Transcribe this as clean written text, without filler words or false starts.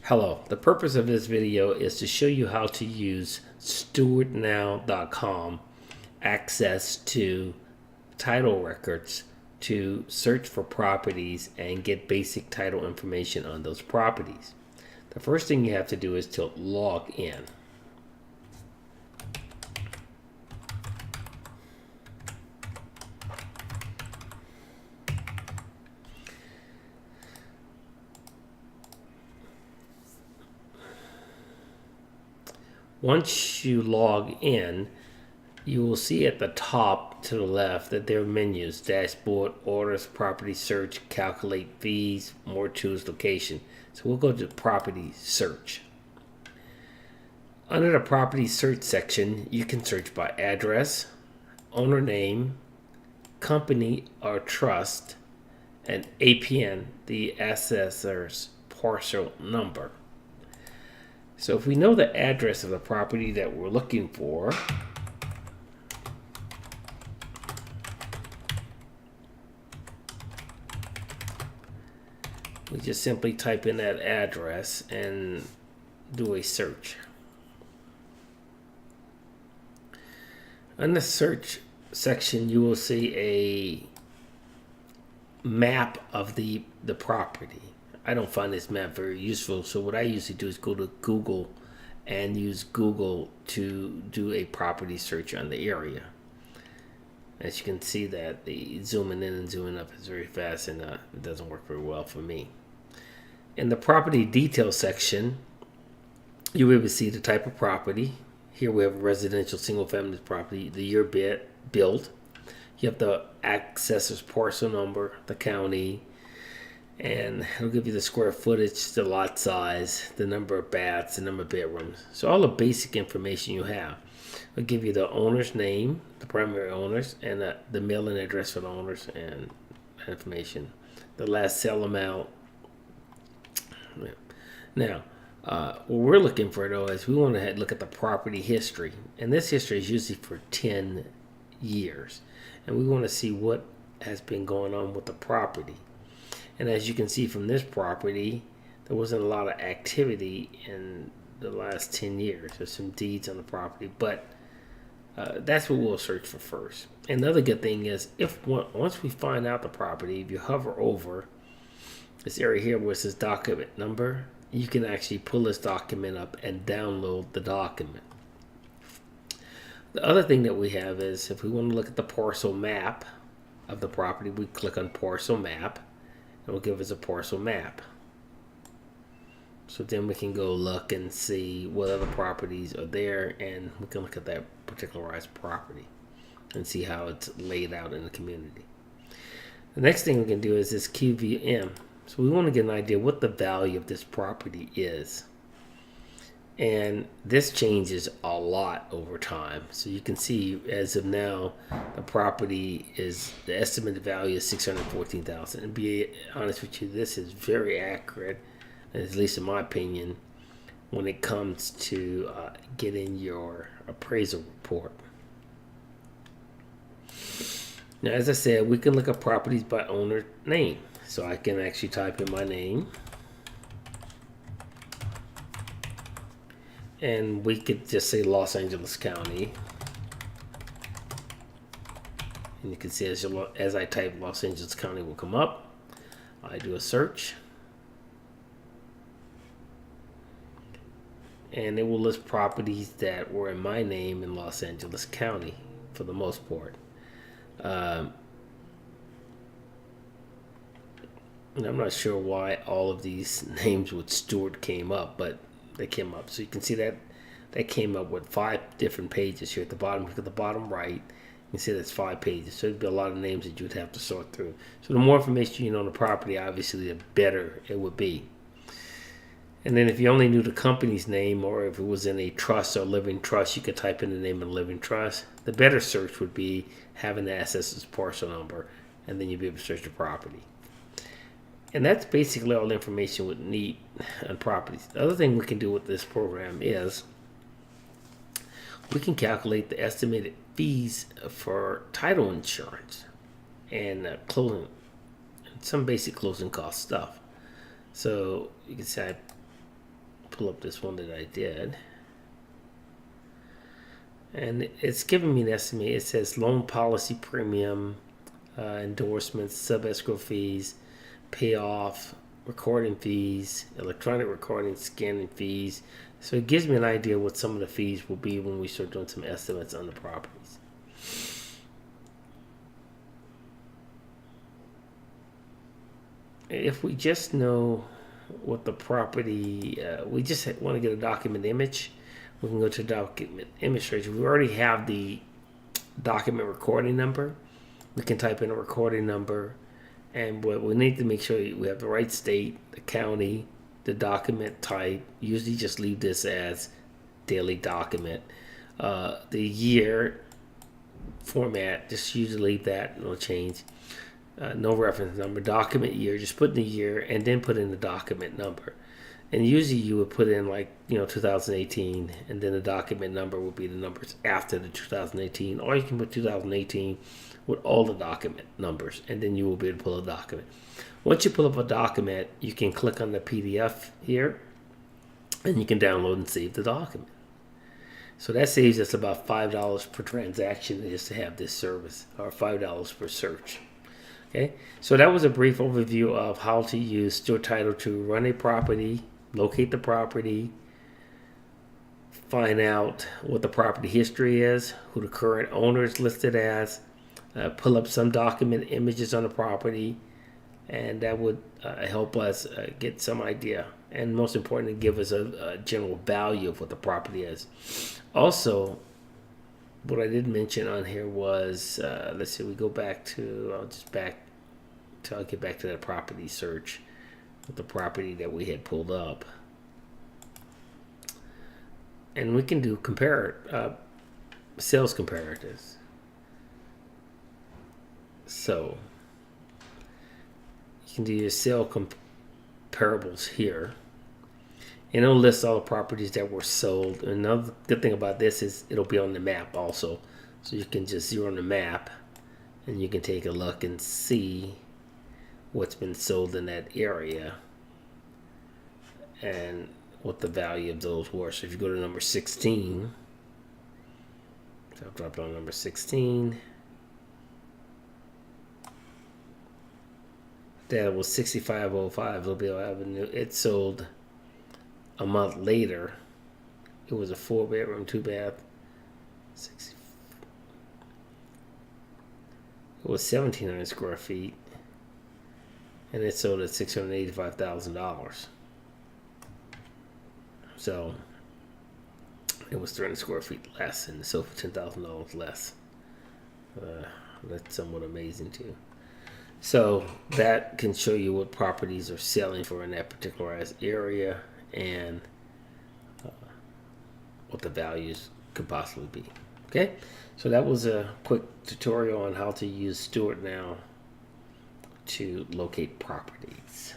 Hello, the purpose of this video is to show you how to use stewardnow.com access to title records to search for properties and get basic title information on those properties. The first thing you have to do is to log in. Once you log in, you will see at the top to the left that there are menus: dashboard, orders, property search, calculate fees, more tools, location. So we'll go to property search. Under the property search section, you can search by address, owner name, company or trust, and APN, the assessor's parcel number. So if we know the address of the property that we're looking for, we just simply type in that address and do a search. In the search section, you will see a map of the property. I don't find this map very useful, so what I usually do is go to Google and use Google to do a property search on the area. As you can see, that the zooming in and zooming up is very fast, and it doesn't work very well for me. In the property details section, you will see the type of property. Here we have a residential single-family property, the year built. You have the assessor's parcel number, the county, and it'll give you the square footage, the lot size, the number of baths, the number of bedrooms. So all the basic information you have. It'll give you the owner's name, the primary owners, and the mailing address for the owners and information. The last sale amount. Now, what we're looking for, though, is we want to look at the property history. And this history is usually for 10 years. And we want to see what has been going on with the property. And as you can see from this property, there wasn't a lot of activity in the last 10 years. There's some deeds on the property, but that's what we'll search for first. And the other good thing is, once we find out the property, if you hover over this area here where it says document number, you can actually pull this document up and download the document. The other thing that we have is, if we want to look at the parcel map of the property, we click on parcel map. It will give us a parcel map. So then we can go look and see what other properties are there, and we can look at that particularized property and see how it's laid out in the community. The next thing we can do is this QVM. So we want to get an idea what the value of this property is. And this changes a lot over time. So you can see, as of now, the property is, the estimated value is $614,000. And to be honest with you, this is very accurate, at least in my opinion, when it comes to getting your appraisal report. Now, as I said, we can look at properties by owner name. So I can actually type in my name. And we could just say Los Angeles County. And you can see as I type, Los Angeles County will come up. I do a search. And it will list properties that were in my name in Los Angeles County for the most part. And I'm not sure why all of these names with Stewart came up, but they came up. So you can see that came up with 5 different pages here at the bottom. Look at the bottom right. You can see that's 5 pages. So there'd be a lot of names that you would have to sort through. So the more information you know on the property, obviously, the better it would be. And then if you only knew the company's name, or if it was in a trust or living trust, you could type in the name of the living trust. The better search would be having the assessor's parcel number, and then you'd be able to search the property. And that's basically all the information we need on properties. The other thing we can do with this program is we can calculate the estimated fees for title insurance and closing, and some basic closing cost stuff. So you can say I pull up this one that I did. And it's giving me an estimate. It says loan policy premium, endorsements, sub-escrow fees, payoff, recording fees, electronic recording, scanning fees. So it gives me an idea what some of the fees will be when we start doing some estimates on the properties. If we just know what the property, we just want to get a document image, we can go to document image search. We already have the document recording number. We can type in a recording number, and what we need to make sure we have the right state, the county, the document type. Usually just leave this as daily document. The year format, just usually leave that, no change. No reference number, document year, just put in the year and then put in the document number. And usually you would put in 2018, and then the document number would be the numbers after the 2018, or you can put 2018 with all the document numbers, and then you will be able to pull a document. Once you pull up a document, you can click on the PDF here, and you can download and save the document. So that saves us about $5 per transaction just to have this service, or $5 per search. Okay, so that was a brief overview of how to use Stewart Title to run a property, locate the property, find out what the property history is, who the current owner is listed as, pull up some document images on the property, and that would help us get some idea, and most importantly, give us a general value of what the property is. Also, what I did mention on here was, let's see, we go back to, I'll get back to that property search with the property that we had pulled up. And we can do sales comparatives. So you can do your sale comparables here. And it'll list all the properties that were sold. Another good thing about this is it'll be on the map also. So you can just zero on the map and you can take a look and see what's been sold in that area and what the value of those were. So if you go to number 16, so I'll drop down number 16. That was 6505 Lobel Avenue. It sold a month later. It was a 4-bedroom, 2-bath. It was 1,700 square feet, and it sold at $685,000. So it was 300 square feet less, and it sold for $10,000 less. That's somewhat amazing too. So that can show you what properties are selling for in that particularized area and what the values could possibly be. Okay, so that was a quick tutorial on how to use Stewart Now to locate properties.